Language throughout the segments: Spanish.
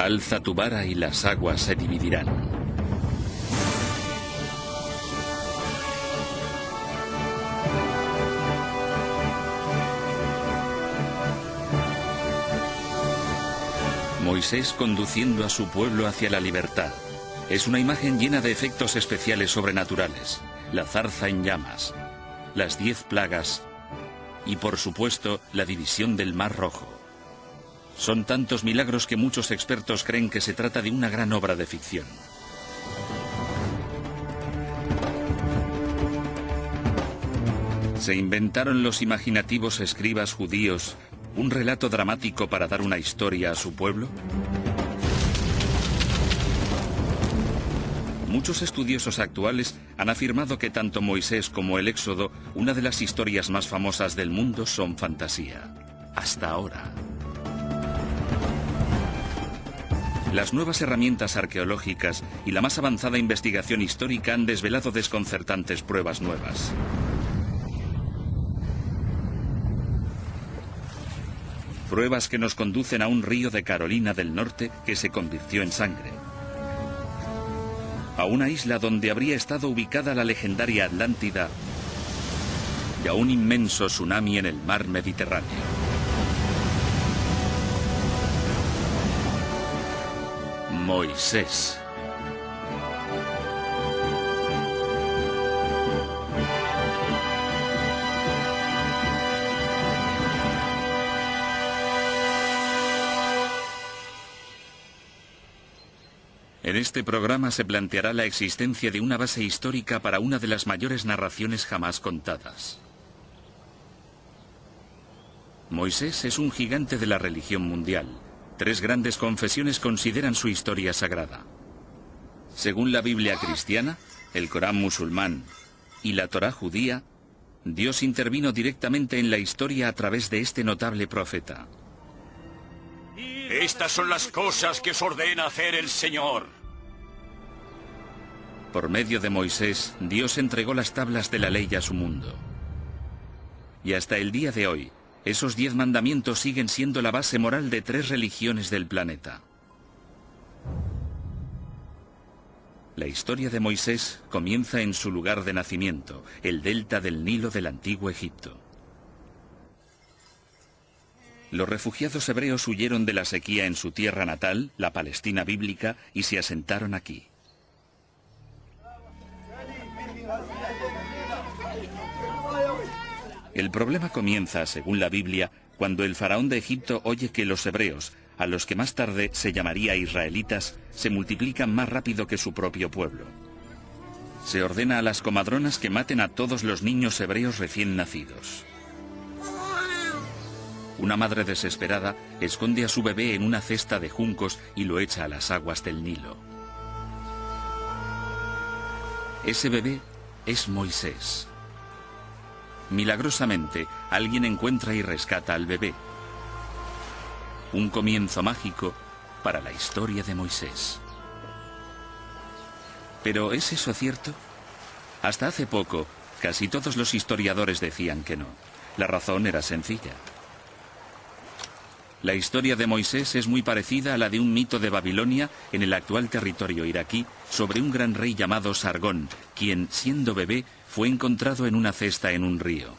Alza tu vara y las aguas se dividirán. Moisés conduciendo a su pueblo hacia la libertad. Es una imagen llena de efectos especiales sobrenaturales. La zarza en llamas, las 10 plagas y, por supuesto, la división del Mar Rojo. Son tantos milagros que muchos expertos creen que se trata de una gran obra de ficción. ¿Se inventaron los imaginativos escribas judíos un relato dramático para dar una historia a su pueblo? Muchos estudiosos actuales han afirmado que tanto Moisés como el Éxodo, una de las historias más famosas del mundo, son fantasía. Hasta ahora. Las nuevas herramientas arqueológicas y la más avanzada investigación histórica han desvelado desconcertantes pruebas nuevas. Pruebas que nos conducen a un río de Carolina del Norte que se convirtió en sangre. A una isla donde habría estado ubicada la legendaria Atlántida y a un inmenso tsunami en el mar Mediterráneo. Moisés. En este programa se planteará la existencia de una base histórica para una de las mayores narraciones jamás contadas. Moisés es un gigante de la religión mundial. 3 grandes confesiones consideran su historia sagrada. Según la Biblia cristiana, el Corán musulmán y la Torá judía, Dios intervino directamente en la historia a través de este notable profeta. Estas son las cosas que os ordena hacer el Señor. Por medio de Moisés, Dios entregó las tablas de la ley a su mundo. Y hasta el día de hoy, esos 10 mandamientos siguen siendo la base moral de 3 religiones del planeta. La historia de Moisés comienza en su lugar de nacimiento, el delta del Nilo del antiguo Egipto. Los refugiados hebreos huyeron de la sequía en su tierra natal, la Palestina bíblica, y se asentaron aquí. El problema comienza, según la Biblia, cuando el faraón de Egipto oye que los hebreos, a los que más tarde se llamaría israelitas, se multiplican más rápido que su propio pueblo. Se ordena a las comadronas que maten a todos los niños hebreos recién nacidos. Una madre desesperada esconde a su bebé en una cesta de juncos y lo echa a las aguas del Nilo. Ese bebé es Moisés. Milagrosamente, alguien encuentra y rescata al bebé. Un comienzo mágico para la historia de Moisés. ¿Pero es eso cierto? Hasta hace poco, casi todos los historiadores decían que no. La razón era sencilla. La historia de Moisés es muy parecida a la de un mito de Babilonia en el actual territorio iraquí sobre un gran rey llamado Sargón, quien, siendo bebé, fue encontrado en una cesta en un río.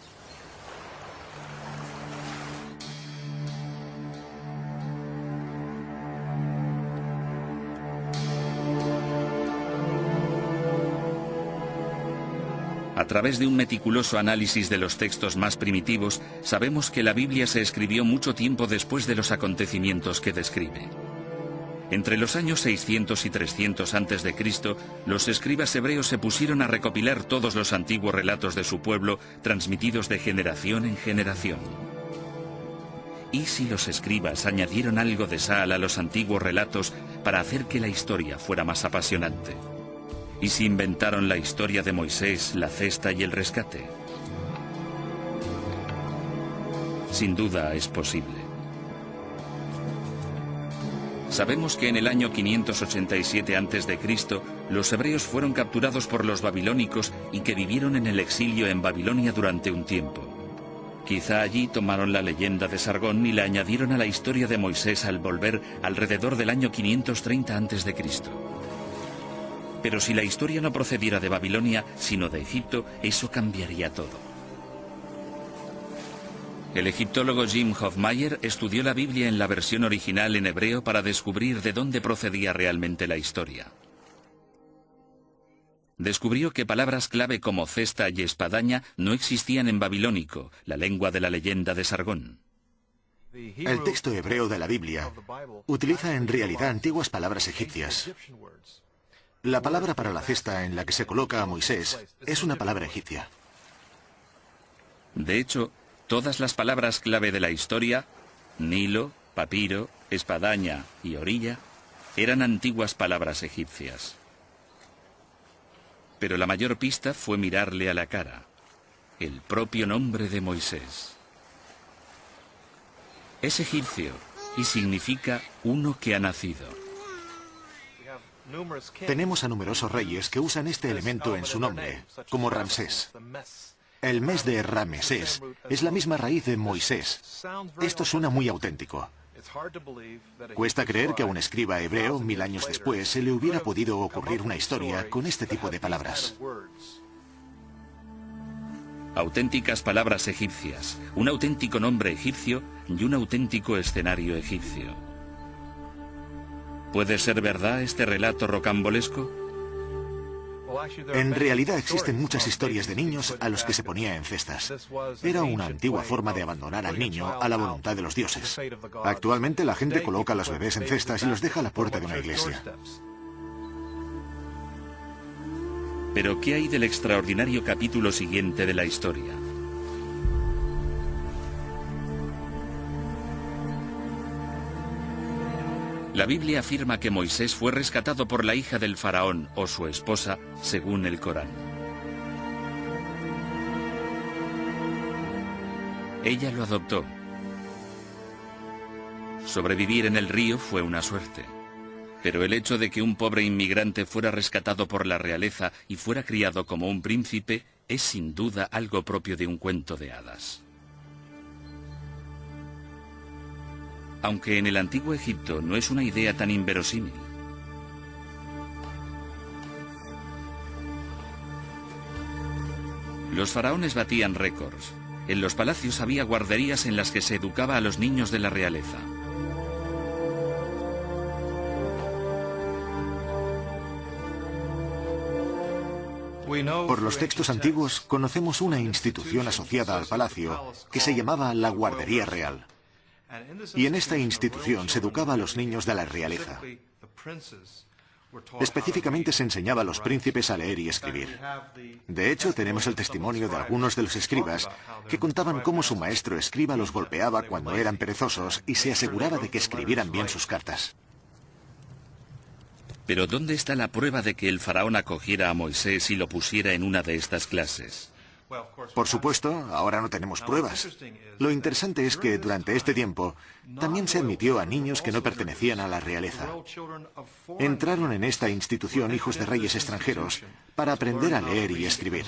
A través de un meticuloso análisis de los textos más primitivos, sabemos que la Biblia se escribió mucho tiempo después de los acontecimientos que describe. Entre los años 600 y 300 a.C., los escribas hebreos se pusieron a recopilar todos los antiguos relatos de su pueblo, transmitidos de generación en generación. ¿Y si los escribas añadieron algo de sal a los antiguos relatos para hacer que la historia fuera más apasionante? ¿Y si inventaron la historia de Moisés, la cesta y el rescate? Sin duda es posible. Sabemos que en el año 587 a.C., los hebreos fueron capturados por los babilónicos y que vivieron en el exilio en Babilonia durante un tiempo. Quizá allí tomaron la leyenda de Sargón y la añadieron a la historia de Moisés al volver alrededor del año 530 a.C. Pero si la historia no procediera de Babilonia, sino de Egipto, eso cambiaría todo. El egiptólogo Jim Hofmeier estudió la Biblia en la versión original en hebreo para descubrir de dónde procedía realmente la historia. Descubrió que palabras clave como cesta y espadaña no existían en babilónico, la lengua de la leyenda de Sargón. El texto hebreo de la Biblia utiliza en realidad antiguas palabras egipcias. La palabra para la cesta en la que se coloca a Moisés es una palabra egipcia. De hecho, todas las palabras clave de la historia, Nilo, papiro, espadaña y orilla, eran antiguas palabras egipcias. Pero la mayor pista fue mirarle a la cara, el propio nombre de Moisés. Es egipcio y significa uno que ha nacido. Tenemos a numerosos reyes que usan este elemento en su nombre, como Ramsés. El mes de Ramesés es la misma raíz de Moisés. Esto suena muy auténtico. Cuesta creer que a un escriba hebreo, 1000 años después, se le hubiera podido ocurrir una historia con este tipo de palabras. Auténticas palabras egipcias, un auténtico nombre egipcio y un auténtico escenario egipcio. ¿Puede ser verdad este relato rocambolesco? En realidad existen muchas historias de niños a los que se ponía en cestas. Era una antigua forma de abandonar al niño a la voluntad de los dioses. Actualmente la gente coloca a los bebés en cestas y los deja a la puerta de una iglesia. Pero ¿qué hay del extraordinario capítulo siguiente de la historia? La Biblia afirma que Moisés fue rescatado por la hija del faraón o su esposa, según el Corán. Ella lo adoptó. Sobrevivir en el río fue una suerte. Pero el hecho de que un pobre inmigrante fuera rescatado por la realeza y fuera criado como un príncipe es sin duda algo propio de un cuento de hadas. Aunque en el antiguo Egipto no es una idea tan inverosímil. Los faraones batían récords. En los palacios había guarderías en las que se educaba a los niños de la realeza. Por los textos antiguos conocemos una institución asociada al palacio que se llamaba la Guardería Real. Y en esta institución se educaba a los niños de la realeza. Específicamente se enseñaba a los príncipes a leer y escribir. De hecho, tenemos el testimonio de algunos de los escribas que contaban cómo su maestro escriba los golpeaba cuando eran perezosos y se aseguraba de que escribieran bien sus cartas. Pero ¿dónde está la prueba de que el faraón acogiera a Moisés y lo pusiera en una de estas clases? Por supuesto, ahora no tenemos pruebas. Lo interesante es que durante este tiempo también se admitió a niños que no pertenecían a la realeza. Entraron en esta institución hijos de reyes extranjeros para aprender a leer y escribir.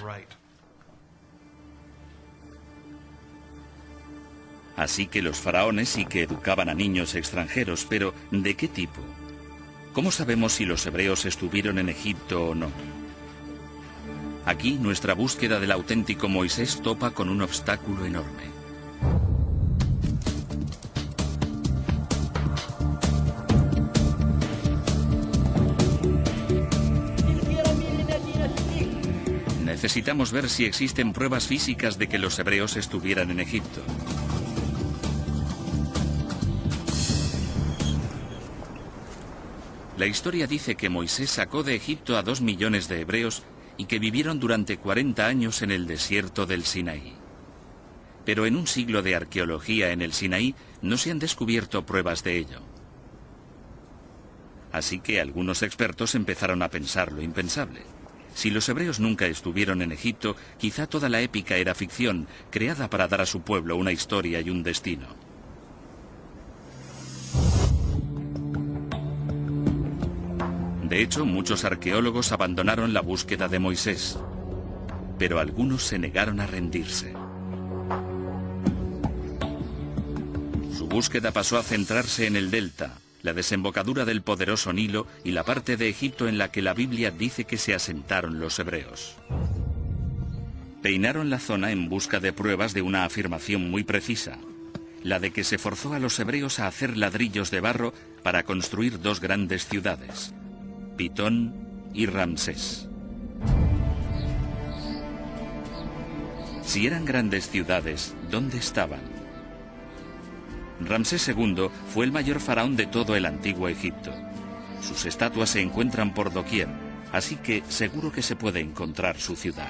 Así que los faraones sí que educaban a niños extranjeros, pero ¿de qué tipo? ¿Cómo sabemos si los hebreos estuvieron en Egipto o no? Aquí nuestra búsqueda del auténtico Moisés topa con un obstáculo enorme. Necesitamos ver si existen pruebas físicas de que los hebreos estuvieran en Egipto. La historia dice que Moisés sacó de Egipto a 2 millones de hebreos y que vivieron durante 40 años en el desierto del Sinaí. Pero en un siglo de arqueología en el Sinaí no se han descubierto pruebas de ello. Así que algunos expertos empezaron a pensar lo impensable. Si los hebreos nunca estuvieron en Egipto, quizá toda la épica era ficción, creada para dar a su pueblo una historia y un destino. De hecho, muchos arqueólogos abandonaron la búsqueda de Moisés, pero algunos se negaron a rendirse. búsqueda pasó a centrarse en el delta, la desembocadura del poderoso Nilo y la parte de Egipto en la que la Biblia dice que se asentaron los hebreos. Peinaron la zona en busca de pruebas de una afirmación muy precisa, la de que se forzó a los hebreos a hacer ladrillos de barro para construir dos grandes ciudades, Pitón y Ramsés. Si eran grandes ciudades, ¿dónde estaban? Ramsés II fue el mayor faraón de todo el antiguo Egipto. Sus estatuas se encuentran por doquier, así que seguro que se puede encontrar su ciudad.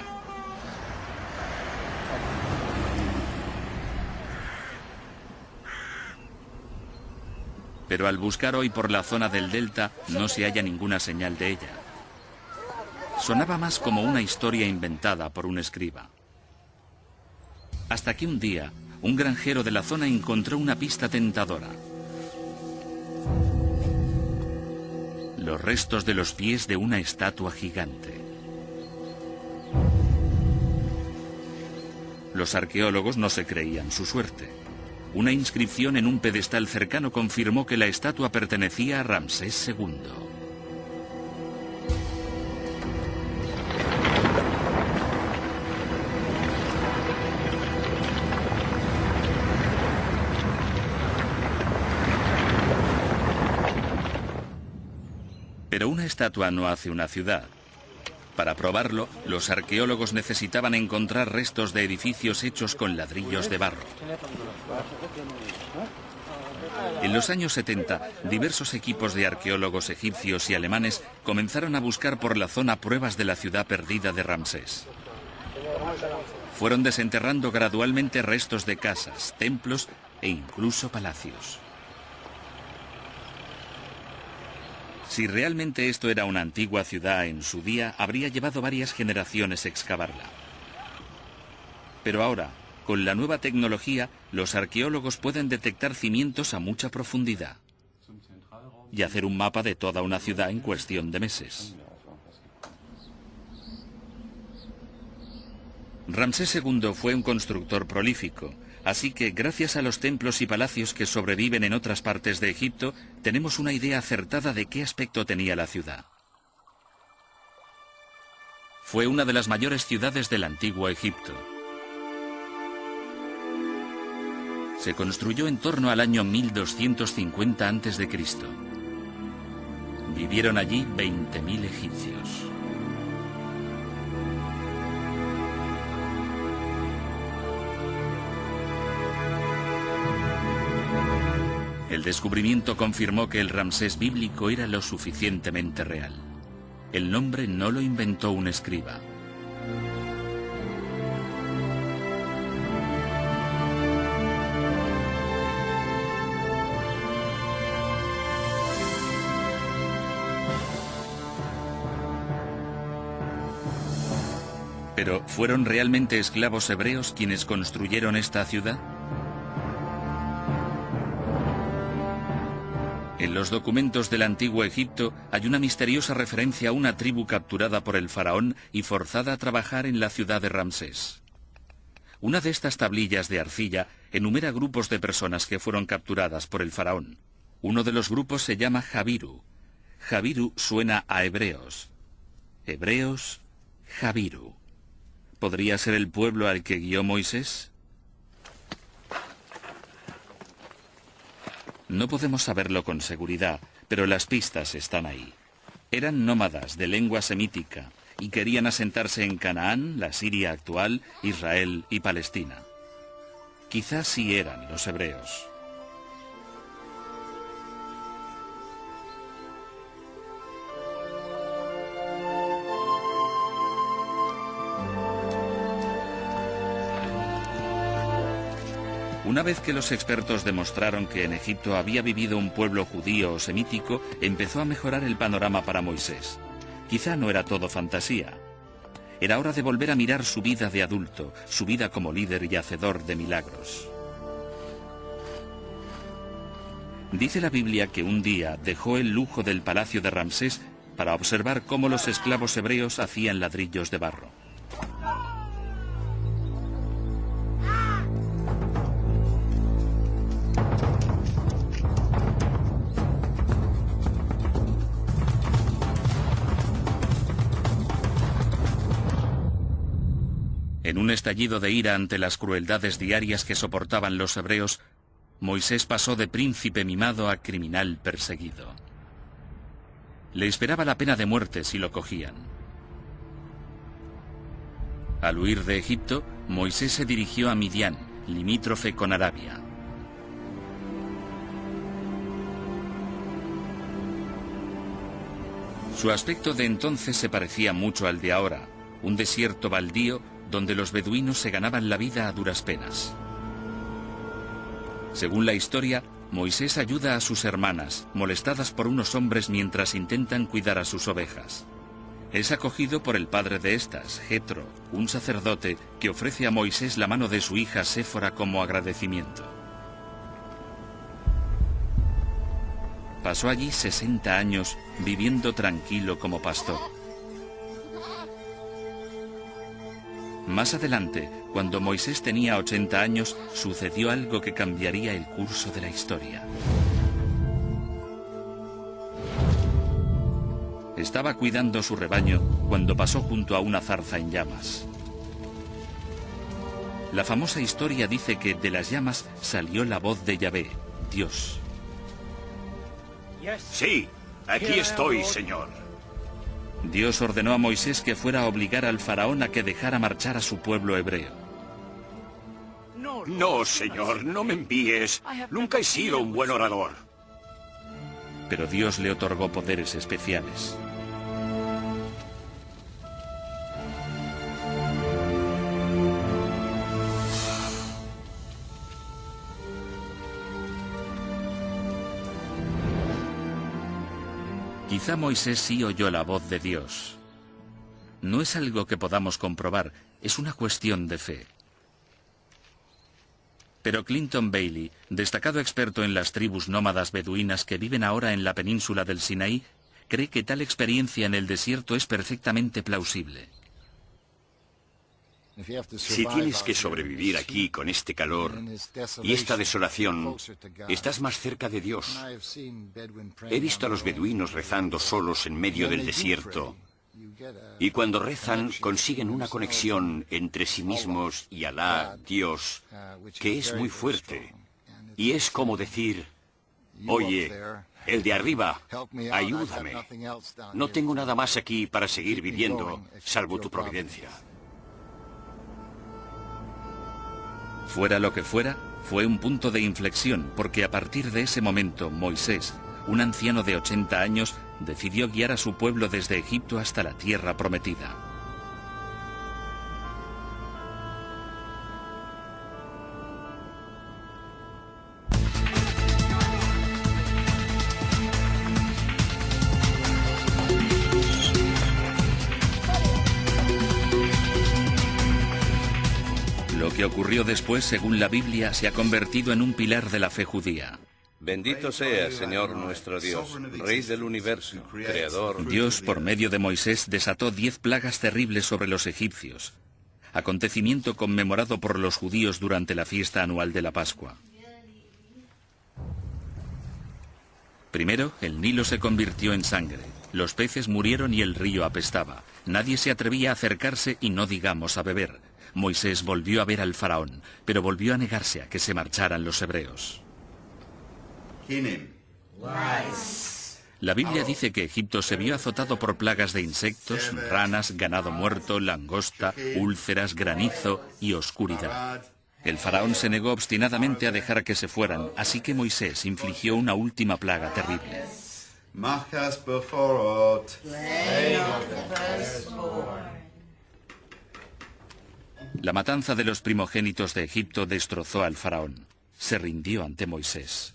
Pero al buscar hoy por la zona del delta no se halla ninguna señal de ella. Sonaba más como una historia inventada por un escriba. Hasta que un día, un granjero de la zona encontró una pista tentadora. Los restos de los pies de una estatua gigante. Los arqueólogos no se creían su suerte. Una inscripción en un pedestal cercano confirmó que la estatua pertenecía a Ramsés II. Pero una estatua no hace una ciudad. Para probarlo, los arqueólogos necesitaban encontrar restos de edificios hechos con ladrillos de barro. En los años 70, diversos equipos de arqueólogos egipcios y alemanes comenzaron a buscar por la zona pruebas de la ciudad perdida de Ramsés. Fueron desenterrando gradualmente restos de casas, templos e incluso palacios. Si realmente esto era una antigua ciudad en su día, habría llevado varias generaciones excavarla. Pero ahora, con la nueva tecnología, los arqueólogos pueden detectar cimientos a mucha profundidad y hacer un mapa de toda una ciudad en cuestión de meses. Ramsés II fue un constructor prolífico, así que gracias a los templos y palacios que sobreviven en otras partes de Egipto, tenemos una idea acertada de qué aspecto tenía la ciudad. Fue una de las mayores ciudades del antiguo Egipto. Se construyó en torno al año 1250 a.C. Vivieron allí 20.000 egipcios. El descubrimiento confirmó que el Ramsés bíblico era lo suficientemente real. El nombre no lo inventó un escriba. Pero, ¿fueron realmente esclavos hebreos quienes construyeron esta ciudad? En los documentos del antiguo Egipto hay una misteriosa referencia a una tribu capturada por el faraón y forzada a trabajar en la ciudad de Ramsés. Una de estas tablillas de arcilla enumera grupos de personas que fueron capturadas por el faraón. Uno de los grupos se llama Jabiru. Jabiru suena a hebreos. Hebreos, Jabiru. ¿Podría ser el pueblo al que guió Moisés? No podemos saberlo con seguridad, pero las pistas están ahí. Eran nómadas de lengua semítica y querían asentarse en Canaán, la Siria actual, Israel y Palestina. Quizás sí eran los hebreos. Una vez que los expertos demostraron que en Egipto había vivido un pueblo judío o semítico, empezó a mejorar el panorama para Moisés. Quizá no era todo fantasía. Era hora de volver a mirar su vida de adulto, su vida como líder y hacedor de milagros. Dice la Biblia que un día dejó el lujo del palacio de Ramsés para observar cómo los esclavos hebreos hacían ladrillos de barro. En un estallido de ira ante las crueldades diarias que soportaban los hebreos, Moisés pasó de príncipe mimado a criminal perseguido. Le esperaba la pena de muerte si lo cogían. Al huir de Egipto, Moisés se dirigió a Midian, limítrofe con Arabia. Su aspecto de entonces se parecía mucho al de ahora, un desierto baldío donde los beduinos se ganaban la vida a duras penas. Según la historia, Moisés ayuda a sus hermanas, molestadas por unos hombres mientras intentan cuidar a sus ovejas. Es acogido por el padre de estas, Jetro, un sacerdote que ofrece a Moisés la mano de su hija Séfora como agradecimiento. Pasó allí 60 años viviendo tranquilo como pastor. Más adelante, cuando Moisés tenía 80 años, sucedió algo que cambiaría el curso de la historia. Estaba cuidando su rebaño cuando pasó junto a una zarza en llamas. La famosa historia dice que de las llamas salió la voz de Yahvé, Dios. Sí, aquí estoy, Señor. Dios ordenó a Moisés que fuera a obligar al faraón a que dejara marchar a su pueblo hebreo. No, Señor, no me envíes. Nunca he sido un buen orador. Pero Dios le otorgó poderes especiales. Quizá Moisés sí oyó la voz de Dios. No es algo que podamos comprobar, es una cuestión de fe. Pero Clinton Bailey, destacado experto en las tribus nómadas beduinas que viven ahora en la península del Sinaí, cree que tal experiencia en el desierto es perfectamente plausible. Si tienes que sobrevivir aquí con este calor y esta desolación, estás más cerca de Dios. He visto a los beduinos rezando solos en medio del desierto, y cuando rezan consiguen una conexión entre sí mismos y Alá, Dios, que es muy fuerte. Y es como decir, oye, el de arriba, ayúdame. No tengo nada más aquí para seguir viviendo, salvo tu providencia. Fuera lo que fuera, fue un punto de inflexión, porque a partir de ese momento Moisés, un anciano de 80 años, decidió guiar a su pueblo desde Egipto hasta la tierra prometida. Lo que ocurrió después, según la Biblia, se ha convertido en un pilar de la fe judía. Bendito sea, Señor nuestro Dios, Rey del universo, Creador. Dios, por medio de Moisés, desató 10 plagas terribles sobre los egipcios, acontecimiento conmemorado por los judíos durante la fiesta anual de la Pascua. Primero, el Nilo se convirtió en sangre, los peces murieron y el río apestaba. Nadie se atrevía a acercarse y no digamos a beber. Moisés volvió a ver al faraón, pero volvió a negarse a que se marcharan los hebreos. La Biblia dice que Egipto se vio azotado por plagas de insectos, ranas, ganado muerto, langosta, úlceras, granizo y oscuridad. El faraón se negó obstinadamente a dejar que se fueran, así que Moisés infligió una última plaga terrible. La matanza de los primogénitos de Egipto destrozó al faraón. Se rindió ante Moisés.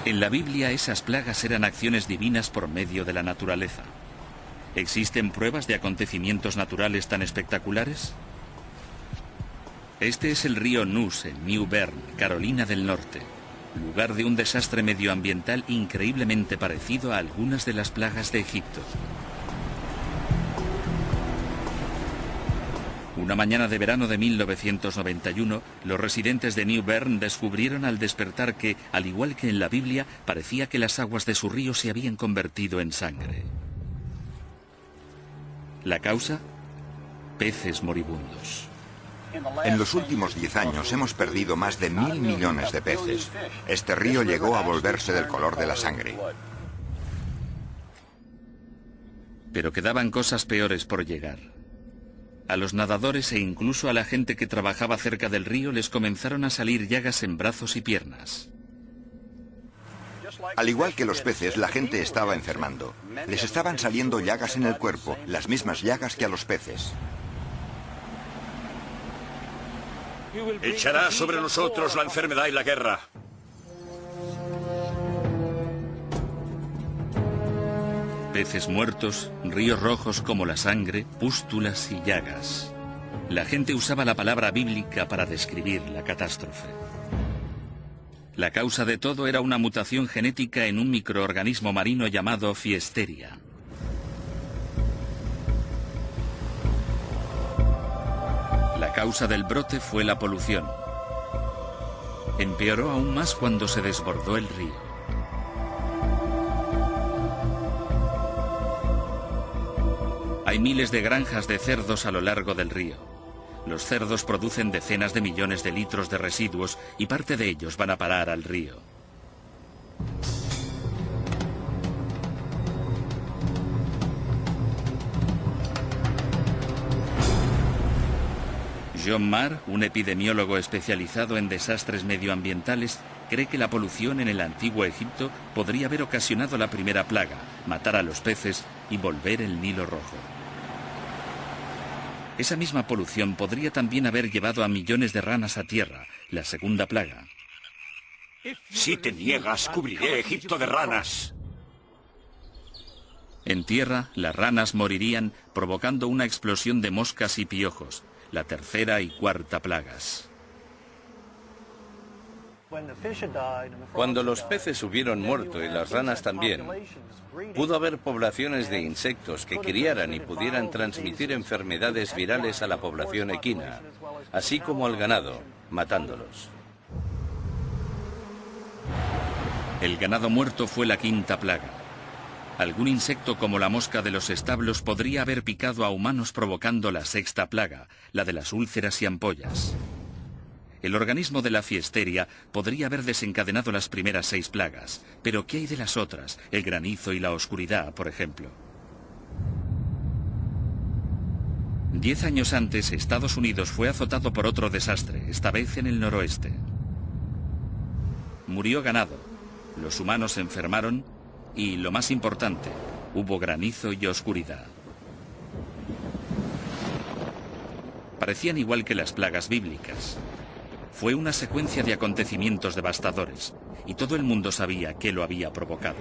En la Biblia esas plagas eran acciones divinas por medio de la naturaleza. ¿Existen pruebas de acontecimientos naturales tan espectaculares? Este es el río Neuse, en New Bern, Carolina del Norte, lugar de un desastre medioambiental increíblemente parecido a algunas de las plagas de Egipto. Una mañana de verano de 1991, los residentes de New Bern descubrieron al despertar que, al igual que en la Biblia, parecía que las aguas de su río se habían convertido en sangre. ¿La causa? Peces moribundos. En los últimos 10 años hemos perdido más de 1.000 millones de peces. Este río llegó a volverse del color de la sangre. Pero quedaban cosas peores por llegar. A los nadadores e incluso a la gente que trabajaba cerca del río les comenzaron a salir llagas en brazos y piernas. Al igual que los peces, la gente estaba enfermando. Les estaban saliendo llagas en el cuerpo, las mismas llagas que a los peces. Echará sobre nosotros la enfermedad y la guerra. Peces muertos, ríos rojos como la sangre, pústulas y llagas. La gente usaba la palabra bíblica para describir la catástrofe. La causa de todo era una mutación genética en un microorganismo marino llamado Fiesteria. La causa del brote fue la polución. Empeoró aún más cuando se desbordó el río. Hay miles de granjas de cerdos a lo largo del río. Los cerdos producen decenas de millones de litros de residuos y parte de ellos van a parar al río. John Marr, un epidemiólogo especializado en desastres medioambientales, cree que la polución en el antiguo Egipto podría haber ocasionado la primera plaga, matar a los peces y volver el Nilo rojo. Esa misma polución podría también haber llevado a millones de ranas a tierra, la segunda plaga. Si te niegas, cubriré Egipto de ranas. En tierra, las ranas morirían provocando una explosión de moscas y piojos, la tercera y cuarta plagas. Cuando los peces hubieron muerto y las ranas también, pudo haber poblaciones de insectos que criaran y pudieran transmitir enfermedades virales a la población equina, así como al ganado, matándolos. El ganado muerto fue la quinta plaga. Algún insecto como la mosca de los establos podría haber picado a humanos provocando la sexta plaga, la de las úlceras y ampollas. El organismo de la Fiesteria podría haber desencadenado las primeras 6 plagas, pero ¿qué hay de las otras? El granizo y la oscuridad, por ejemplo. 10 años antes, Estados Unidos fue azotado por otro desastre, esta vez en el noroeste. Murió ganado, los humanos se enfermaron y, lo más importante, hubo granizo y oscuridad. Parecían igual que las plagas bíblicas. Fue una secuencia de acontecimientos devastadores, y todo el mundo sabía qué lo había provocado.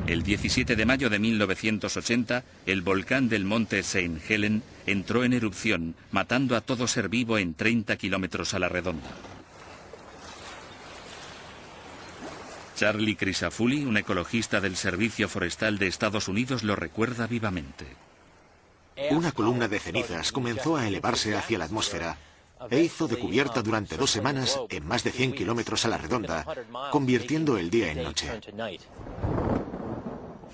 El 17 de mayo de 1980, el volcán del monte St. Helen entró en erupción, matando a todo ser vivo en 30 kilómetros a la redonda. Charlie Crisafulli, un ecologista del Servicio Forestal de Estados Unidos, lo recuerda vivamente. Una columna de cenizas comenzó a elevarse hacia la atmósfera e hizo de cubierta durante 2 semanas en más de 100 kilómetros a la redonda, convirtiendo el día en noche.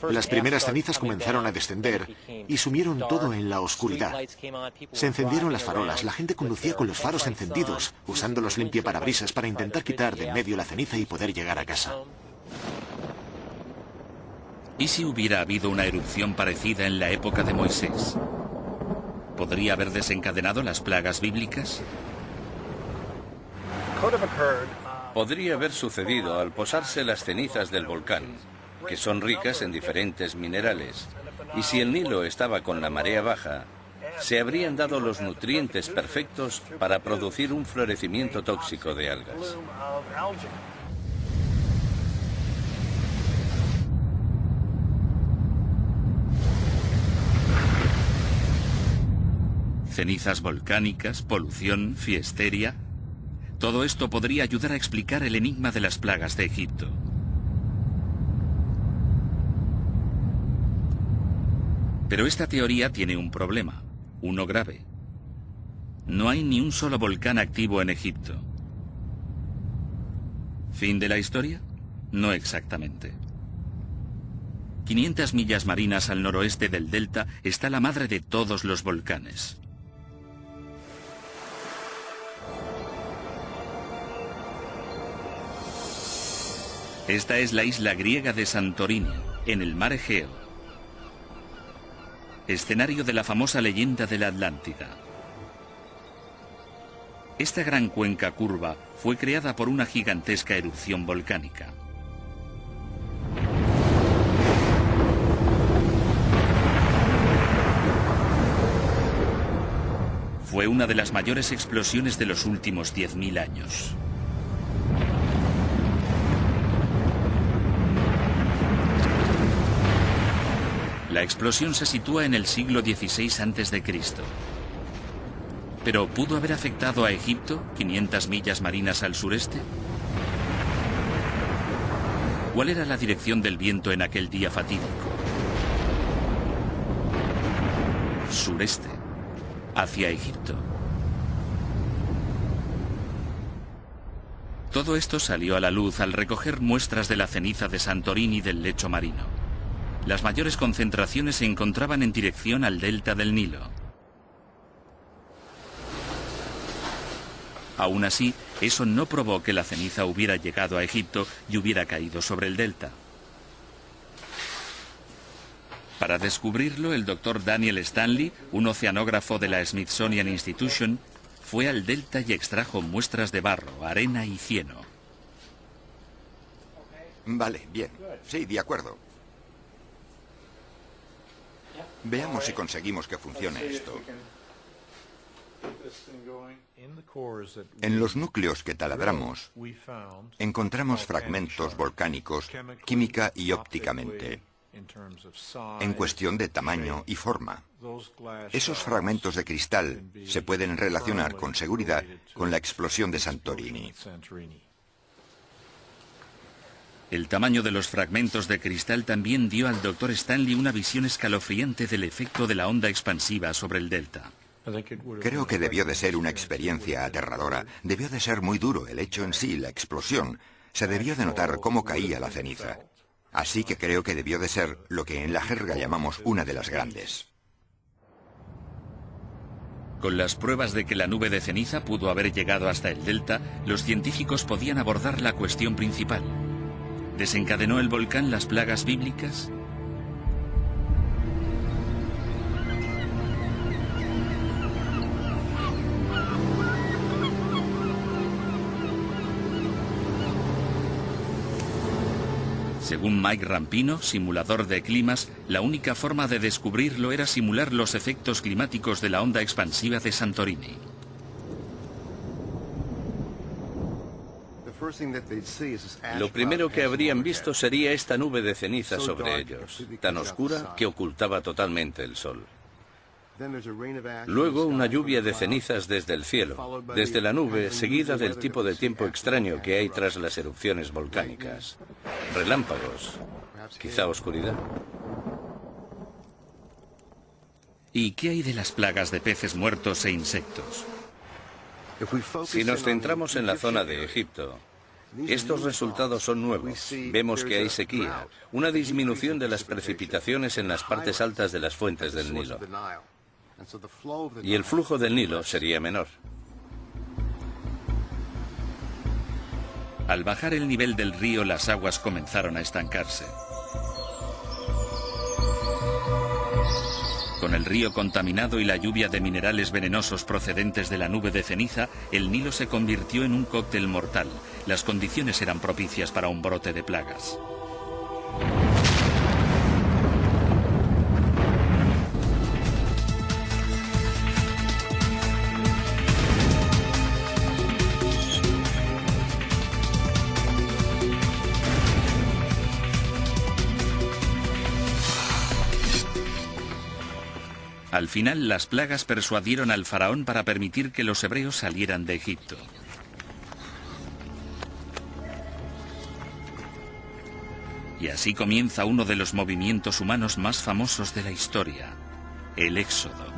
Las primeras cenizas comenzaron a descender y sumieron todo en la oscuridad. Se encendieron las farolas, la gente conducía con los faros encendidos, usando los limpiaparabrisas para intentar quitar de en medio la ceniza y poder llegar a casa. ¿Y si hubiera habido una erupción parecida en la época de Moisés? ¿Podría haber desencadenado las plagas bíblicas? Podría haber sucedido al posarse las cenizas del volcán, que son ricas en diferentes minerales, y si el Nilo estaba con la marea baja, se habrían dado los nutrientes perfectos para producir un florecimiento tóxico de algas. Cenizas volcánicas, polución, Fiesteria. Todo esto podría ayudar a explicar el enigma de las plagas de Egipto. Pero esta teoría tiene un problema, uno grave. No hay ni un solo volcán activo en Egipto. ¿Fin de la historia? No exactamente. 500 millas marinas al noroeste del delta está la madre de todos los volcanes. Esta es la isla griega de Santorini, en el mar Egeo, escenario de la famosa leyenda de la Atlántida. Esta gran cuenca curva fue creada por una gigantesca erupción volcánica. Fue una de las mayores explosiones de los últimos 10.000 años. La explosión se sitúa en el siglo XVI a.C. ¿Pero pudo haber afectado a Egipto, 500 millas marinas al sureste? ¿Cuál era la dirección del viento en aquel día fatídico? Sureste, hacia Egipto. Todo esto salió a la luz al recoger muestras de la ceniza de Santorini del lecho marino. Las mayores concentraciones se encontraban en dirección al delta del Nilo. Aún así, eso no probó que la ceniza hubiera llegado a Egipto y hubiera caído sobre el delta. Para descubrirlo, el doctor Daniel Stanley, un oceanógrafo de la Smithsonian Institution, fue al delta y extrajo muestras de barro, arena y cieno. Vale, bien. Sí, de acuerdo. Veamos si conseguimos que funcione esto. En los núcleos que taladramos, encontramos fragmentos volcánicos química y ópticamente, en cuestión de tamaño y forma. Esos fragmentos de cristal se pueden relacionar con seguridad con la explosión de Santorini. El tamaño de los fragmentos de cristal también dio al Dr. Stanley una visión escalofriante del efecto de la onda expansiva sobre el delta. Creo que debió de ser una experiencia aterradora. Debió de ser muy duro el hecho en sí, la explosión. Se debió de notar cómo caía la ceniza. Así que creo que debió de ser lo que en la jerga llamamos una de las grandes. Con las pruebas de que la nube de ceniza pudo haber llegado hasta el delta, los científicos podían abordar la cuestión principal. ¿Desencadenó el volcán las plagas bíblicas? Según Mike Rampino, simulador de climas, la única forma de descubrirlo era simular los efectos climáticos de la onda expansiva de Santorini. Lo primero que habrían visto sería esta nube de ceniza sobre ellos, tan oscura que ocultaba totalmente el sol. Luego una lluvia de cenizas desde el cielo, desde la nube, seguida del tipo de tiempo extraño que hay tras las erupciones volcánicas. Relámpagos, quizá oscuridad. ¿Y qué hay de las plagas de peces muertos e insectos? Si nos centramos en la zona de Egipto, estos resultados son nuevos. Vemos que hay sequía, una disminución de las precipitaciones en las partes altas de las fuentes del Nilo. Y el flujo del Nilo sería menor. Al bajar el nivel del río, las aguas comenzaron a estancarse. Con el río contaminado y la lluvia de minerales venenosos procedentes de la nube de ceniza, el Nilo se convirtió en un cóctel mortal. Las condiciones eran propicias para un brote de plagas. Al final, las plagas persuadieron al faraón para permitir que los hebreos salieran de Egipto. Y así comienza uno de los movimientos humanos más famosos de la historia, el Éxodo.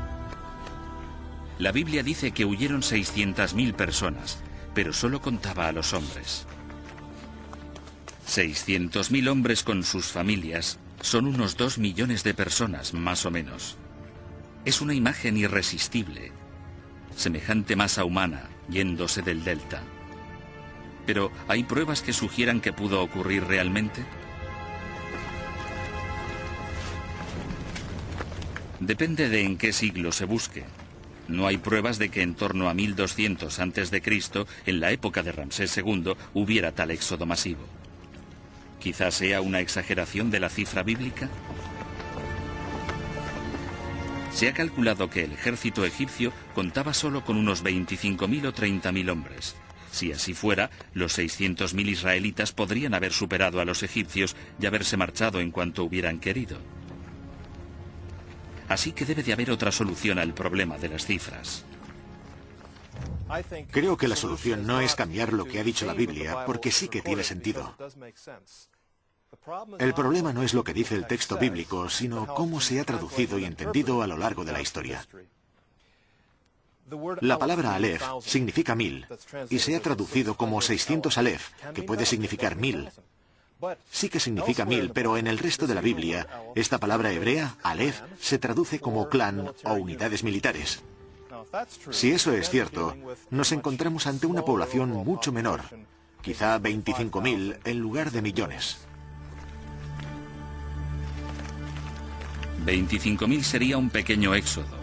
La Biblia dice que huyeron 600.000 personas, pero solo contaba a los hombres. 600.000 hombres con sus familias son unos 2 millones de personas, más o menos. Es una imagen irresistible, semejante masa humana yéndose del delta. Pero, ¿hay pruebas que sugieran que pudo ocurrir realmente? Depende de en qué siglo se busque. No hay pruebas de que en torno a 1200 a.C., en la época de Ramsés II, hubiera tal éxodo masivo. Quizás sea una exageración de la cifra bíblica. Se ha calculado que el ejército egipcio contaba solo con unos 25.000 o 30.000 hombres. Si así fuera, los 600.000 israelitas podrían haber superado a los egipcios y haberse marchado en cuanto hubieran querido. Así que debe de haber otra solución al problema de las cifras. Creo que la solución no es cambiar lo que ha dicho la Biblia, porque sí que tiene sentido. El problema no es lo que dice el texto bíblico, sino cómo se ha traducido y entendido a lo largo de la historia. La palabra Aleph significa 1000 y se ha traducido como 600 Aleph, que puede significar 1000. Sí que significa 1000, pero en el resto de la Biblia, esta palabra hebrea, Aleph, se traduce como clan o unidades militares. Si eso es cierto, nos encontramos ante una población mucho menor, quizá 25.000 en lugar de millones. 25.000 sería un pequeño éxodo,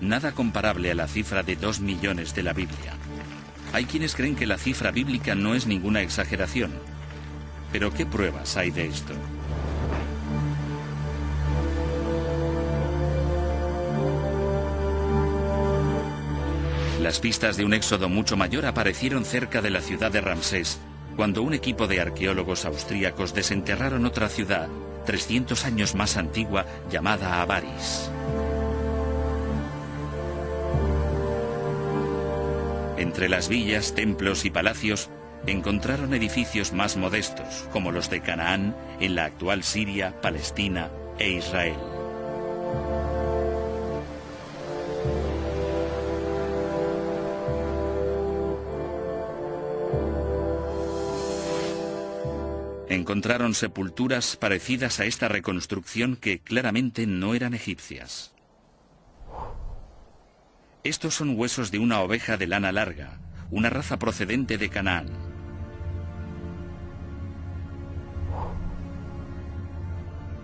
nada comparable a la cifra de 2 millones de la Biblia. Hay quienes creen que la cifra bíblica no es ninguna exageración. Pero ¿qué pruebas hay de esto? Las pistas de un éxodo mucho mayor aparecieron cerca de la ciudad de Ramsés, cuando un equipo de arqueólogos austríacos desenterraron otra ciudad, 300 años más antigua, llamada Avaris. Entre las villas, templos y palacios, encontraron edificios más modestos, como los de Canaán, en la actual Siria, Palestina e Israel. Encontraron sepulturas parecidas a esta reconstrucción que claramente no eran egipcias. Estos son huesos de una oveja de lana larga, una raza procedente de Canaán.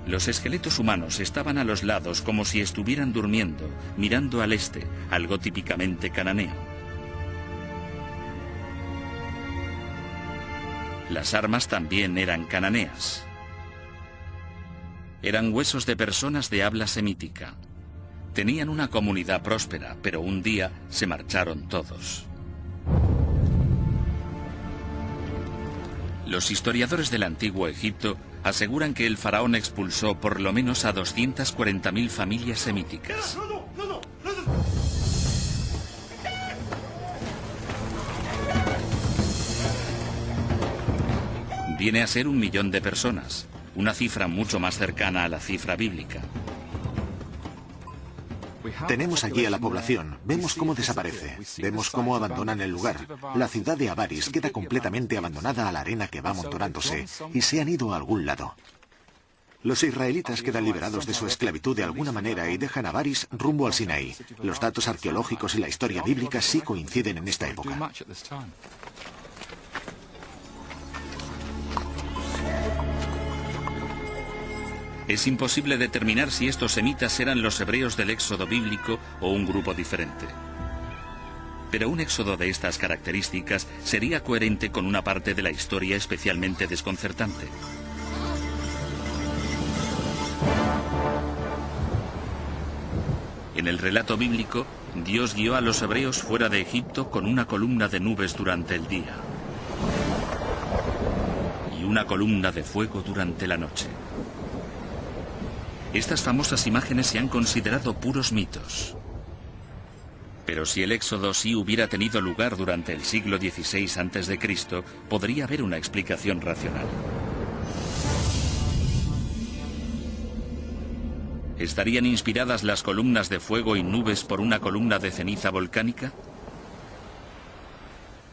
Los esqueletos humanos estaban a los lados como si estuvieran durmiendo, mirando al este, algo típicamente cananeo. Las armas también eran cananeas. Eran huesos de personas de habla semítica. Tenían una comunidad próspera, pero un día se marcharon todos. Los historiadores del antiguo Egipto aseguran que el faraón expulsó por lo menos a 240.000 familias semíticas. Viene a ser 1 millón de personas, una cifra mucho más cercana a la cifra bíblica. Tenemos allí a la población, vemos cómo desaparece, vemos cómo abandonan el lugar. La ciudad de Avaris queda completamente abandonada a la arena que va amontonándose y se han ido a algún lado. Los israelitas quedan liberados de su esclavitud de alguna manera y dejan Avaris rumbo al Sinaí. Los datos arqueológicos y la historia bíblica sí coinciden en esta época. Es imposible determinar si estos semitas eran los hebreos del éxodo bíblico o un grupo diferente. Pero un éxodo de estas características sería coherente con una parte de la historia especialmente desconcertante. En el relato bíblico, Dios guió a los hebreos fuera de Egipto con una columna de nubes durante el día y una columna de fuego durante la noche. Estas famosas imágenes se han considerado puros mitos. Pero si el éxodo sí hubiera tenido lugar durante el siglo XVI a.C., podría haber una explicación racional. ¿Estarían inspiradas las columnas de fuego y nubes por una columna de ceniza volcánica?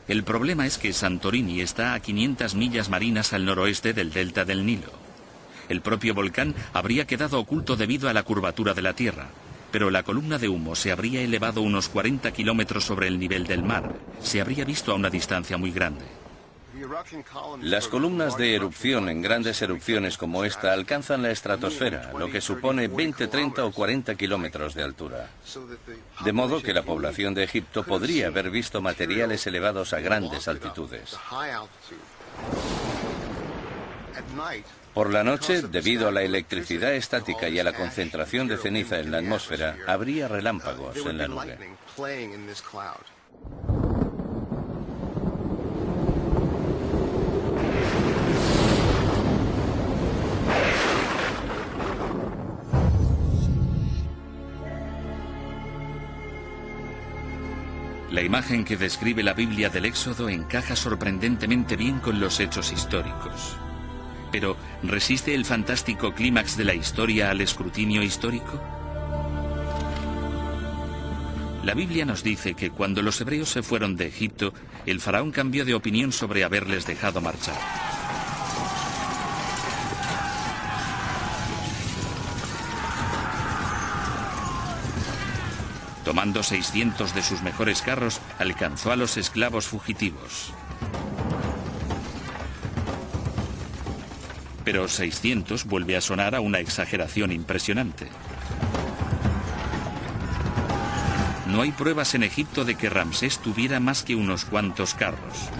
El problema es que Santorini está a 500 millas marinas al noroeste del delta del Nilo. El propio volcán habría quedado oculto debido a la curvatura de la Tierra, pero la columna de humo se habría elevado unos 40 kilómetros sobre el nivel del mar. Se habría visto a una distancia muy grande. Las columnas de erupción en grandes erupciones como esta alcanzan la estratosfera, lo que supone 20, 30 o 40 kilómetros de altura. De modo que la población de Egipto podría haber visto materiales elevados a grandes altitudes. Por la noche, debido a la electricidad estática y a la concentración de ceniza en la atmósfera, habría relámpagos en la nube. La imagen que describe la Biblia del Éxodo encaja sorprendentemente bien con los hechos históricos. Pero, ¿resiste el fantástico clímax de la historia al escrutinio histórico? La Biblia nos dice que cuando los hebreos se fueron de Egipto, el faraón cambió de opinión sobre haberles dejado marchar. Tomando 600 de sus mejores carros, alcanzó a los esclavos fugitivos. Pero 600 vuelve a sonar a una exageración impresionante. No hay pruebas en Egipto de que Ramsés tuviera más que unos cuantos carros.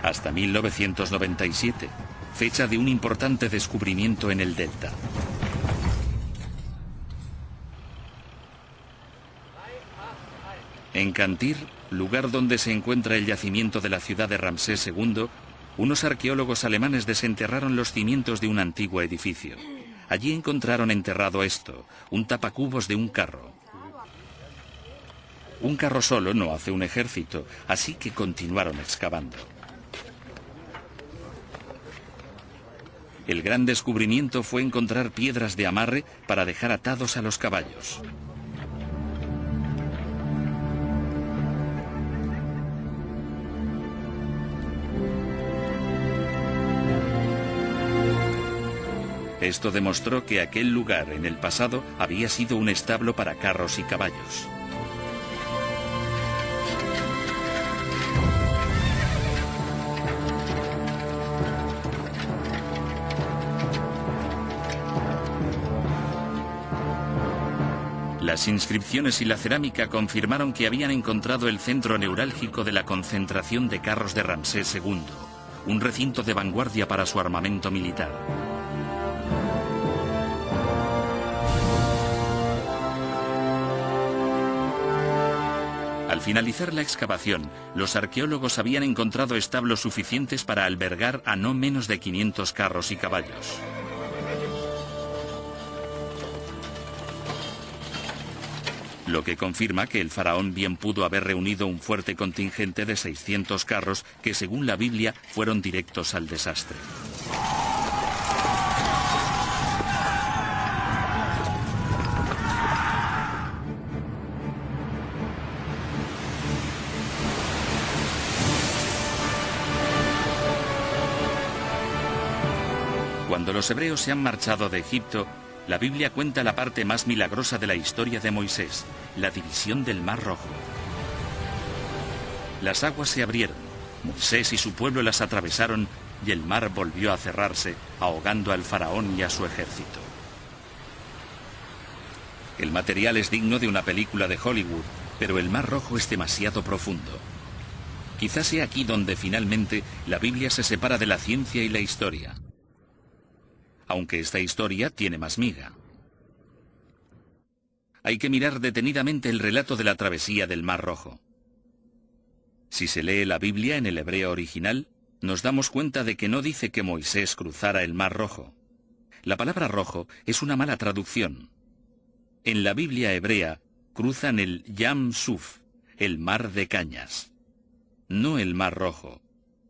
Hasta 1997, fecha de un importante descubrimiento en el delta. En Cantir, lugar donde se encuentra el yacimiento de la ciudad de Ramsés II, unos arqueólogos alemanes desenterraron los cimientos de un antiguo edificio. Allí encontraron enterrado esto, un tapacubos de un carro. Un carro solo no hace un ejército, así que continuaron excavando. El gran descubrimiento fue encontrar piedras de amarre para dejar atados a los caballos. Esto demostró que aquel lugar en el pasado había sido un establo para carros y caballos. Las inscripciones y la cerámica confirmaron que habían encontrado el centro neurálgico de la concentración de carros de Ramsés II, un recinto de vanguardia para su armamento militar. Al finalizar la excavación, los arqueólogos habían encontrado establos suficientes para albergar a no menos de 500 carros y caballos. Lo que confirma que el faraón bien pudo haber reunido un fuerte contingente de 600 carros que, según la Biblia, fueron directos al desastre. Cuando los hebreos se han marchado de Egipto, la Biblia cuenta la parte más milagrosa de la historia de Moisés, la división del Mar Rojo. Las aguas se abrieron, Moisés y su pueblo las atravesaron y el mar volvió a cerrarse, ahogando al faraón y a su ejército. El material es digno de una película de Hollywood, pero el Mar Rojo es demasiado profundo. Quizás sea aquí donde finalmente la Biblia se separa de la ciencia y la historia. Aunque esta historia tiene más miga. Hay que mirar detenidamente el relato de la travesía del Mar Rojo. Si se lee la Biblia en el hebreo original, nos damos cuenta de que no dice que Moisés cruzara el Mar Rojo. La palabra rojo es una mala traducción. En la Biblia hebrea cruzan el Yam Suf, el mar de cañas. No el Mar Rojo,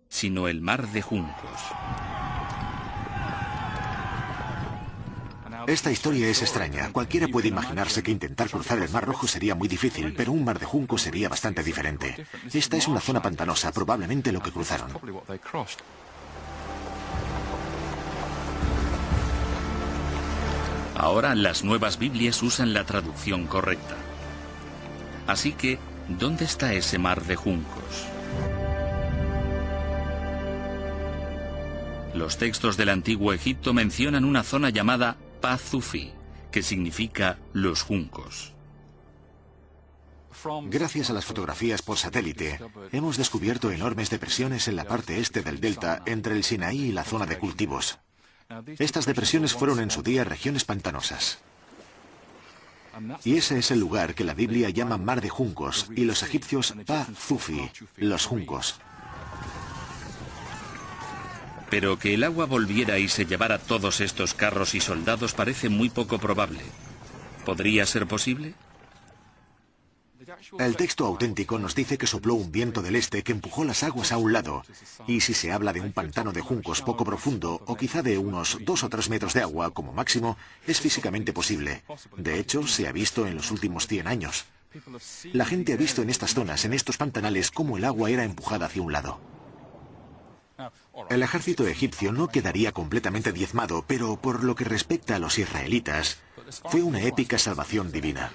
sino el mar de juncos. Esta historia es extraña. Cualquiera puede imaginarse que intentar cruzar el Mar Rojo sería muy difícil, pero un mar de juncos sería bastante diferente. Esta es una zona pantanosa, probablemente lo que cruzaron. Ahora las nuevas Biblias usan la traducción correcta. Así que, ¿dónde está ese mar de juncos? Los textos del Antiguo Egipto mencionan una zona llamada Pazufi, que significa los juncos. Gracias a las fotografías por satélite, hemos descubierto enormes depresiones en la parte este del delta entre el Sinaí y la zona de cultivos. Estas depresiones fueron en su día regiones pantanosas. Y ese es el lugar que la Biblia llama Mar de Juncos y los egipcios Pa-Zufi, los juncos. Pero que el agua volviera y se llevara todos estos carros y soldados parece muy poco probable. ¿Podría ser posible? El texto auténtico nos dice que sopló un viento del este que empujó las aguas a un lado, y si se habla de un pantano de juncos poco profundo, o quizá de unos 2 o 3 metros de agua como máximo, es físicamente posible. De hecho, se ha visto en los últimos 100 años. La gente ha visto en estas zonas, en estos pantanales, cómo el agua era empujada hacia un lado. El ejército egipcio no quedaría completamente diezmado, pero por lo que respecta a los israelitas, fue una épica salvación divina.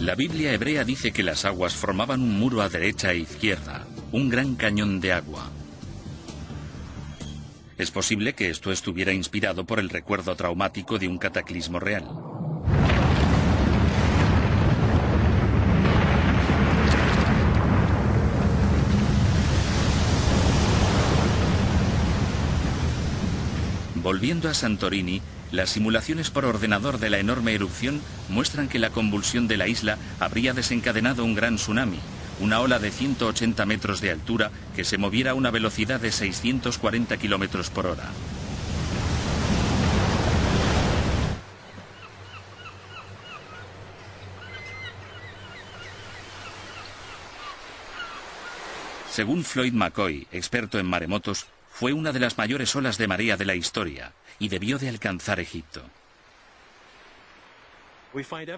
La Biblia hebrea dice que las aguas formaban un muro a derecha e izquierda, un gran cañón de agua. Es posible que esto estuviera inspirado por el recuerdo traumático de un cataclismo real. Volviendo a Santorini, las simulaciones por ordenador de la enorme erupción muestran que la convulsión de la isla habría desencadenado un gran tsunami, una ola de 180 metros de altura que se moviera a una velocidad de 640 kilómetros por hora. Según Floyd McCoy, experto en maremotos, fue una de las mayores olas de marea de la historia y debió de alcanzar Egipto.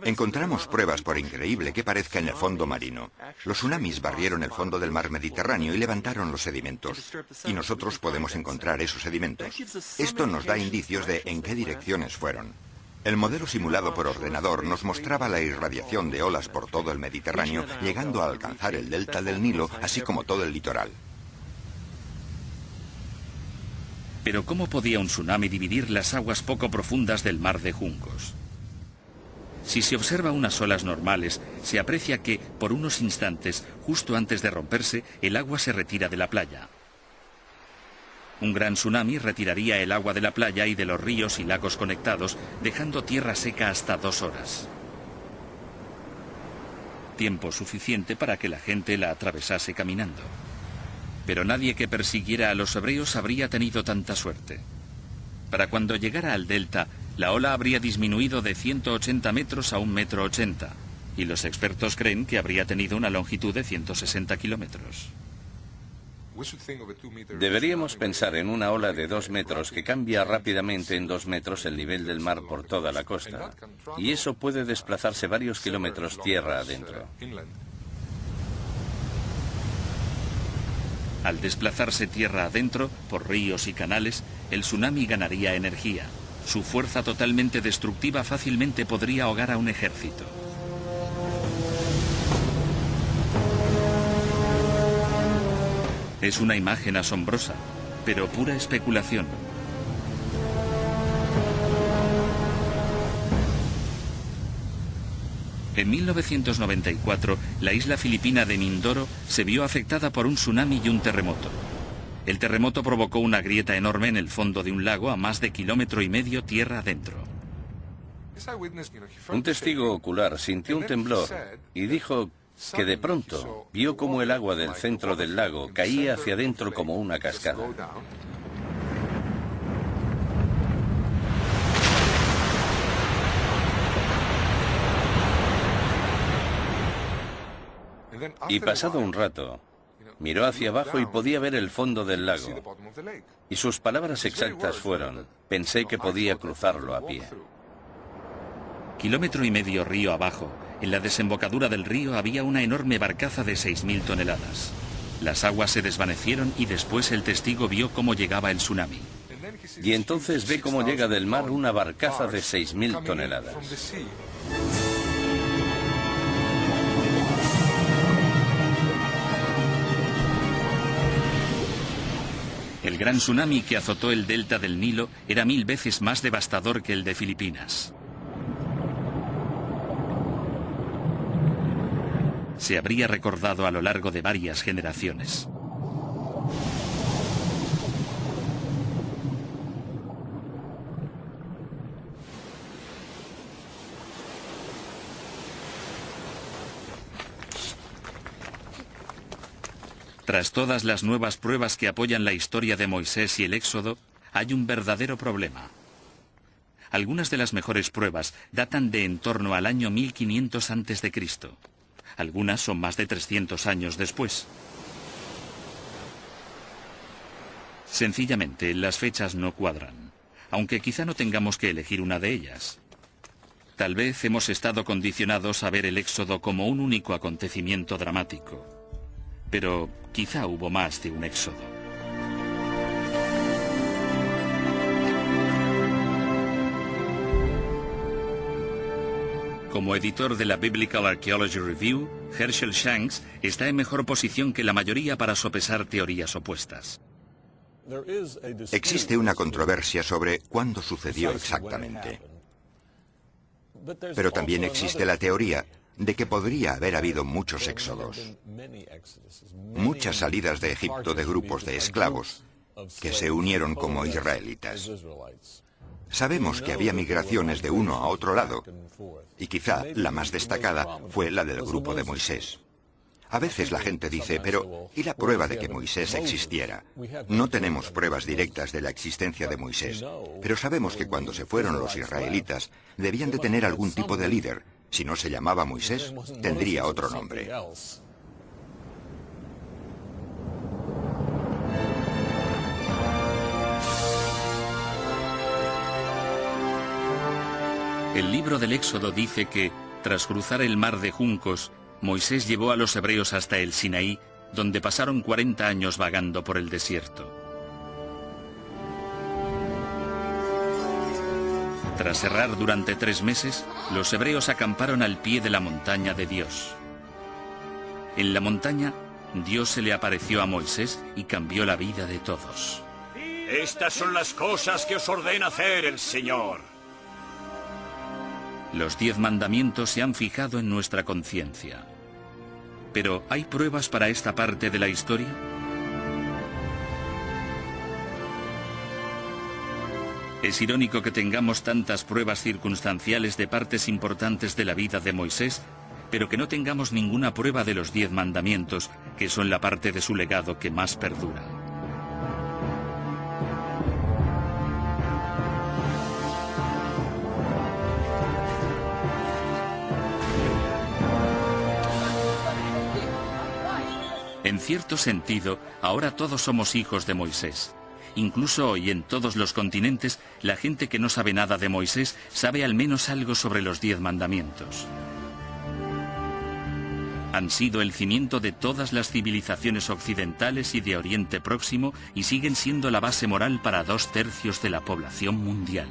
Encontramos pruebas, por increíble que parezca, en el fondo marino. Los tsunamis barrieron el fondo del mar Mediterráneo y levantaron los sedimentos. Y nosotros podemos encontrar esos sedimentos. Esto nos da indicios de en qué direcciones fueron. El modelo simulado por ordenador nos mostraba la irradiación de olas por todo el Mediterráneo, llegando a alcanzar el delta del Nilo, así como todo el litoral. Pero ¿cómo podía un tsunami dividir las aguas poco profundas del mar de juncos? Si se observa unas olas normales, se aprecia que, por unos instantes, justo antes de romperse, el agua se retira de la playa. Un gran tsunami retiraría el agua de la playa y de los ríos y lagos conectados, dejando tierra seca hasta 2 horas. Tiempo suficiente para que la gente la atravesase caminando. Pero nadie que persiguiera a los hebreos habría tenido tanta suerte. Para cuando llegara al delta, la ola habría disminuido de 180 metros a 1,80 m, y los expertos creen que habría tenido una longitud de 160 kilómetros. Deberíamos pensar en una ola de 2 metros que cambia rápidamente en 2 metros el nivel del mar por toda la costa, y eso puede desplazarse varios kilómetros tierra adentro. Al desplazarse tierra adentro, por ríos y canales, el tsunami ganaría energía. Su fuerza totalmente destructiva fácilmente podría ahogar a un ejército. Es una imagen asombrosa, pero pura especulación. En 1994, la isla filipina de Mindoro se vio afectada por un tsunami y un terremoto. El terremoto provocó una grieta enorme en el fondo de un lago a más de 1,5 kilómetros tierra adentro. Un testigo ocular sintió un temblor y dijo que de pronto vio cómo el agua del centro del lago caía hacia adentro como una cascada. Y pasado un rato, miró hacia abajo y podía ver el fondo del lago. Y sus palabras exactas fueron: pensé que podía cruzarlo a pie. Kilómetro y medio río abajo, en la desembocadura del río había una enorme barcaza de 6.000 toneladas. Las aguas se desvanecieron y después el testigo vio cómo llegaba el tsunami. Y entonces ve cómo llega del mar una barcaza de 6.000 toneladas. El gran tsunami que azotó el delta del Nilo era 1000 veces más devastador que el de Filipinas. Se habría recordado a lo largo de varias generaciones. Tras todas las nuevas pruebas que apoyan la historia de Moisés y el Éxodo, hay un verdadero problema. Algunas de las mejores pruebas datan de en torno al año 1500 a.C. Algunas son más de 300 años después. Sencillamente, las fechas no cuadran, aunque quizá no tengamos que elegir una de ellas. Tal vez hemos estado condicionados a ver el Éxodo como un único acontecimiento dramático. Pero quizá hubo más de un éxodo. Como editor de la Biblical Archaeology Review, Herschel Shanks está en mejor posición que la mayoría para sopesar teorías opuestas. Existe una controversia sobre cuándo sucedió exactamente. Pero también existe la teoría de que podría haber habido muchos éxodos, muchas salidas de Egipto de grupos de esclavos que se unieron como israelitas. Sabemos que había migraciones de uno a otro lado, y quizá la más destacada fue la del grupo de Moisés. A veces la gente dice, pero ¿y la prueba de que Moisés existiera? No tenemos pruebas directas de la existencia de Moisés, pero sabemos que cuando se fueron los israelitas, debían de tener algún tipo de líder. Si no se llamaba Moisés, tendría otro nombre. El libro del Éxodo dice que, tras cruzar el mar de juncos, Moisés llevó a los hebreos hasta el Sinaí, donde pasaron 40 años vagando por el desierto. Tras errar durante 3 meses, los hebreos acamparon al pie de la montaña de Dios. En la montaña, Dios se le apareció a Moisés y cambió la vida de todos. Estas son las cosas que os ordena hacer el Señor. Los 10 mandamientos se han fijado en nuestra conciencia. Pero, ¿hay pruebas para esta parte de la historia? Es irónico que tengamos tantas pruebas circunstanciales de partes importantes de la vida de Moisés, pero que no tengamos ninguna prueba de los 10 mandamientos, que son la parte de su legado que más perdura. En cierto sentido, ahora todos somos hijos de Moisés. Incluso hoy en todos los continentes, la gente que no sabe nada de Moisés sabe al menos algo sobre los 10 mandamientos. Han sido el cimiento de todas las civilizaciones occidentales y de Oriente Próximo y siguen siendo la base moral para 2/3 de la población mundial.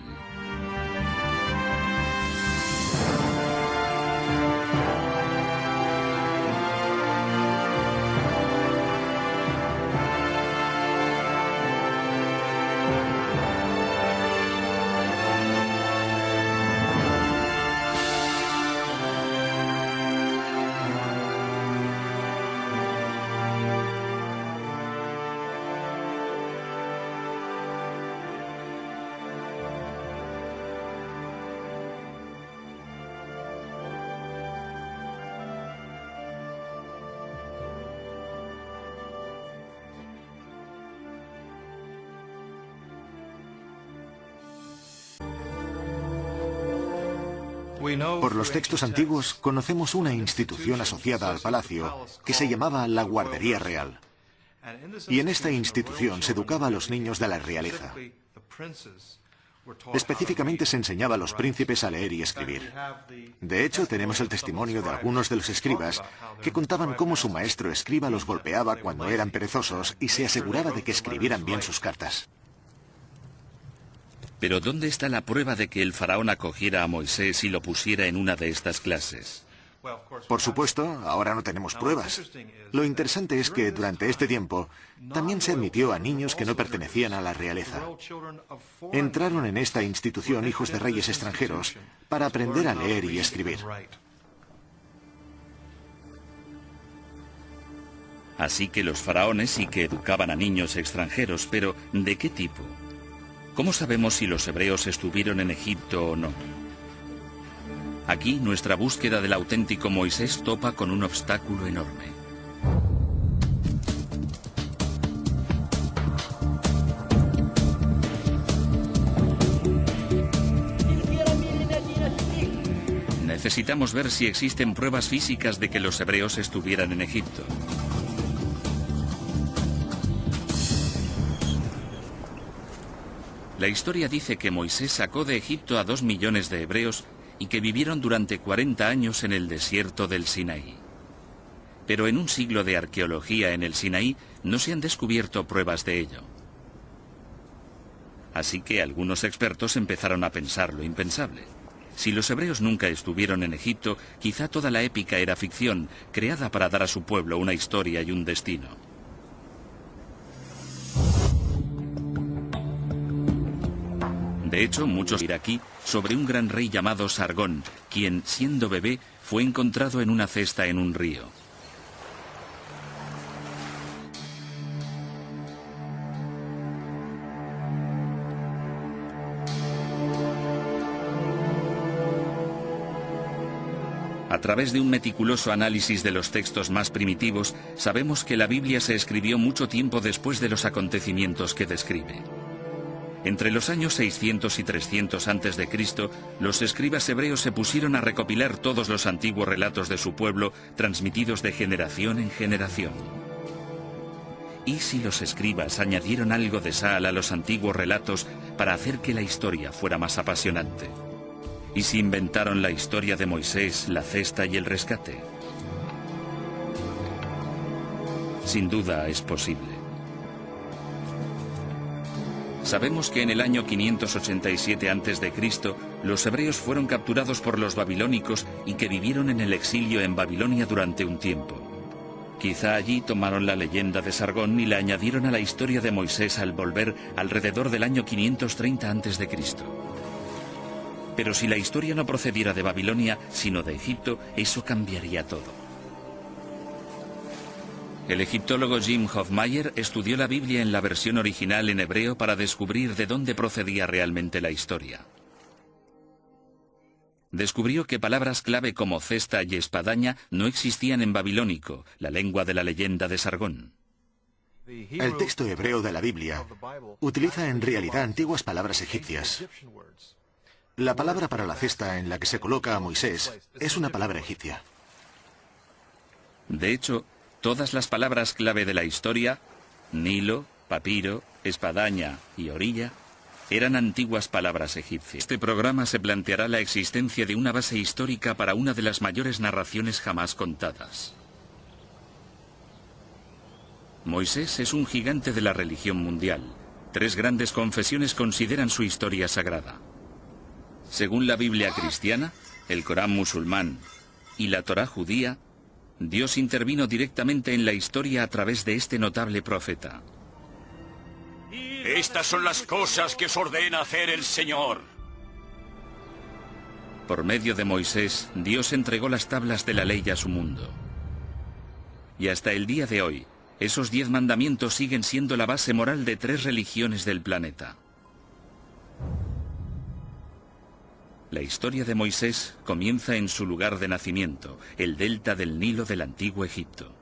Por los textos antiguos conocemos una institución asociada al palacio que se llamaba la Guardería Real. Y en esta institución se educaba a los niños de la realeza. Específicamente se enseñaba a los príncipes a leer y escribir. De hecho, tenemos el testimonio de algunos de los escribas que contaban cómo su maestro escriba los golpeaba cuando eran perezosos y se aseguraba de que escribieran bien sus cartas. Pero ¿dónde está la prueba de que el faraón acogiera a Moisés y lo pusiera en una de estas clases? Por supuesto, ahora no tenemos pruebas. Lo interesante es que durante este tiempo también se admitió a niños que no pertenecían a la realeza. Entraron en esta institución hijos de reyes extranjeros para aprender a leer y escribir. Así que los faraones sí que educaban a niños extranjeros, pero ¿de qué tipo? ¿Cómo sabemos si los hebreos estuvieron en Egipto o no? Aquí nuestra búsqueda del auténtico Moisés topa con un obstáculo enorme. Necesitamos ver si existen pruebas físicas de que los hebreos estuvieran en Egipto. La historia dice que Moisés sacó de Egipto a 2 millones de hebreos y que vivieron durante 40 años en el desierto del Sinaí. Pero en un siglo de arqueología en el Sinaí no se han descubierto pruebas de ello. Así que algunos expertos empezaron a pensar lo impensable. Si los hebreos nunca estuvieron en Egipto, quizá toda la épica era ficción, creada para dar a su pueblo una historia y un destino. De hecho, muchos iraquí sobre un gran rey llamado Sargón, quien, siendo bebé, fue encontrado en una cesta en un río. A través de un meticuloso análisis de los textos más primitivos, sabemos que la Biblia se escribió mucho tiempo después de los acontecimientos que describe. Entre los años 600 y 300 a.C., los escribas hebreos se pusieron a recopilar todos los antiguos relatos de su pueblo, transmitidos de generación en generación. ¿Y si los escribas añadieron algo de sal a los antiguos relatos para hacer que la historia fuera más apasionante? ¿Y si inventaron la historia de Moisés, la cesta y el rescate? Sin duda es posible. Sabemos que en el año 587 a.C., los hebreos fueron capturados por los babilónicos y que vivieron en el exilio en Babilonia durante un tiempo. Quizá allí tomaron la leyenda de Sargón y la añadieron a la historia de Moisés al volver alrededor del año 530 a.C. Pero si la historia no procediera de Babilonia, sino de Egipto, eso cambiaría todo. El egiptólogo Jim Hofmaier estudió la Biblia en la versión original en hebreo para descubrir de dónde procedía realmente la historia. Descubrió que palabras clave como cesta y espadaña no existían en babilónico, la lengua de la leyenda de Sargón. El texto hebreo de la Biblia utiliza en realidad antiguas palabras egipcias. La palabra para la cesta en la que se coloca a Moisés es una palabra egipcia. De hecho, todas las palabras clave de la historia, Nilo, papiro, espadaña y orilla, eran antiguas palabras egipcias. Este programa se planteará la existencia de una base histórica para una de las mayores narraciones jamás contadas. Moisés es un gigante de la religión mundial. 3 grandes confesiones consideran su historia sagrada. Según la Biblia cristiana, el Corán musulmán y la Torá judía, Dios intervino directamente en la historia a través de este notable profeta. Estas son las cosas que os ordena hacer el Señor. Por medio de Moisés, Dios entregó las tablas de la ley a su mundo. Y hasta el día de hoy, esos 10 mandamientos siguen siendo la base moral de 3 religiones del planeta. La historia de Moisés comienza en su lugar de nacimiento, el delta del Nilo del antiguo Egipto.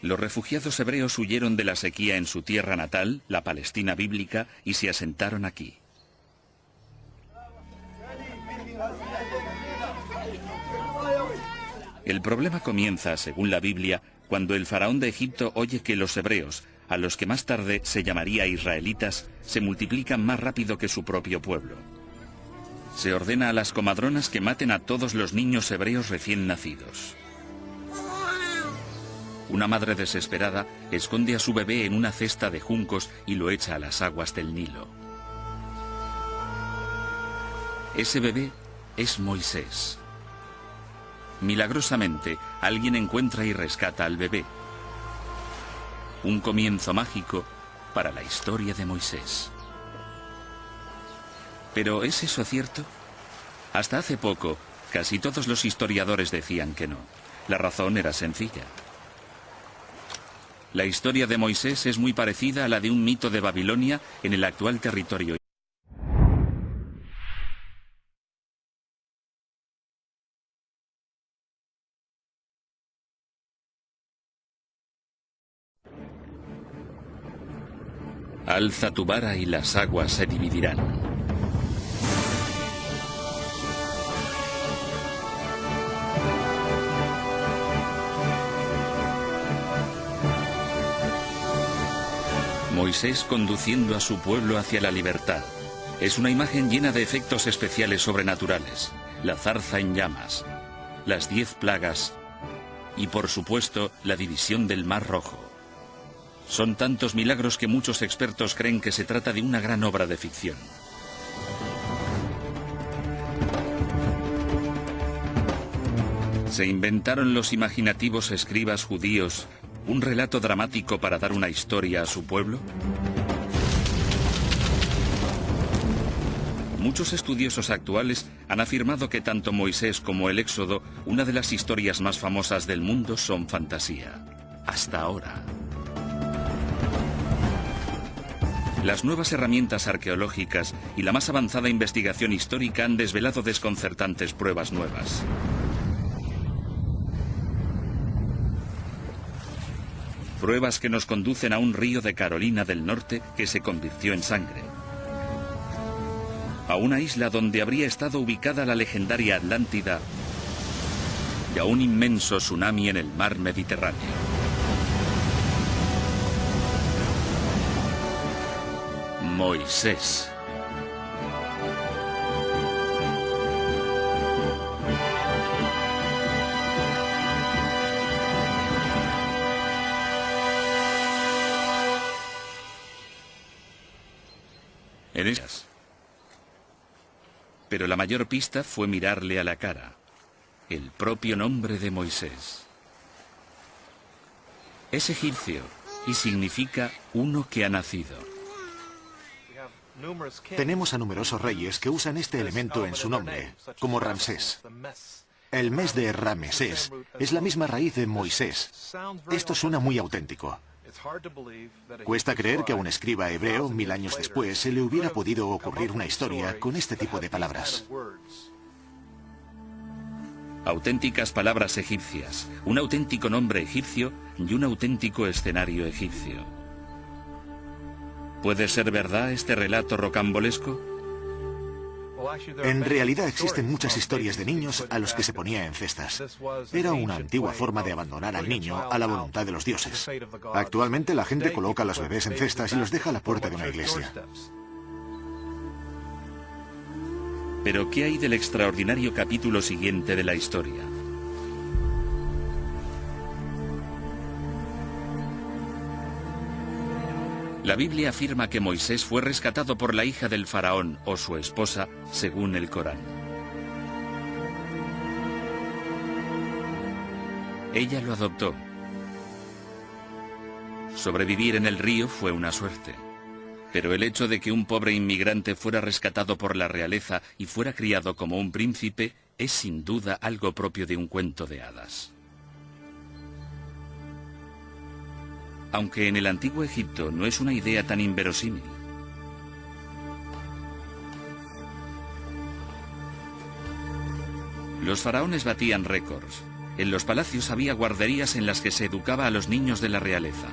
Los refugiados hebreos huyeron de la sequía en su tierra natal, la Palestina bíblica, y se asentaron aquí. El problema comienza, según la Biblia, cuando el faraón de Egipto oye que los hebreos, a los que más tarde se llamaría israelitas, se multiplican más rápido que su propio pueblo. Se ordena a las comadronas que maten a todos los niños hebreos recién nacidos. Una madre desesperada esconde a su bebé en una cesta de juncos y lo echa a las aguas del Nilo. Ese bebé es Moisés. Milagrosamente, alguien encuentra y rescata al bebé. Un comienzo mágico para la historia de Moisés. ¿Pero es eso cierto? Hasta hace poco, casi todos los historiadores decían que no. La razón era sencilla. La historia de Moisés es muy parecida a la de un mito de Babilonia en el actual territorio. Alza tu vara y las aguas se dividirán. Moisés conduciendo a su pueblo hacia la libertad. Es una imagen llena de efectos especiales sobrenaturales. La zarza en llamas, las 10 plagas y, por supuesto, la división del Mar Rojo. Son tantos milagros que muchos expertos creen que se trata de una gran obra de ficción. ¿Se inventaron los imaginativos escribas judíos un relato dramático para dar una historia a su pueblo? Muchos estudiosos actuales han afirmado que tanto Moisés como el Éxodo, una de las historias más famosas del mundo, son fantasía. Hasta ahora. Las nuevas herramientas arqueológicas y la más avanzada investigación histórica han desvelado desconcertantes pruebas nuevas. Pruebas que nos conducen a un río de Carolina del Norte que se convirtió en sangre. A una isla donde habría estado ubicada la legendaria Atlántida y a un inmenso tsunami en el mar Mediterráneo. Moisés. En ellas. Pero la mayor pista fue mirarle a la cara. El propio nombre de Moisés. Es egipcio y significa uno que ha nacido. Tenemos a numerosos reyes que usan este elemento en su nombre, como Ramsés. El mes de Ramesés es la misma raíz de Moisés. Esto suena muy auténtico. Cuesta creer que a un escriba hebreo, 1000 años después, se le hubiera podido ocurrir una historia con este tipo de palabras. Auténticas palabras egipcias, un auténtico nombre egipcio y un auténtico escenario egipcio. ¿Puede ser verdad este relato rocambolesco? En realidad existen muchas historias de niños a los que se ponía en cestas. Era una antigua forma de abandonar al niño a la voluntad de los dioses. Actualmente la gente coloca a los bebés en cestas y los deja a la puerta de una iglesia. Pero ¿qué hay del extraordinario capítulo siguiente de la historia? La Biblia afirma que Moisés fue rescatado por la hija del faraón o su esposa, según el Corán. Ella lo adoptó. Sobrevivir en el río fue una suerte. Pero el hecho de que un pobre inmigrante fuera rescatado por la realeza y fuera criado como un príncipe es sin duda algo propio de un cuento de hadas. Aunque en el antiguo Egipto no es una idea tan inverosímil. Los faraones batían récords. En los palacios había guarderías en las que se educaba a los niños de la realeza.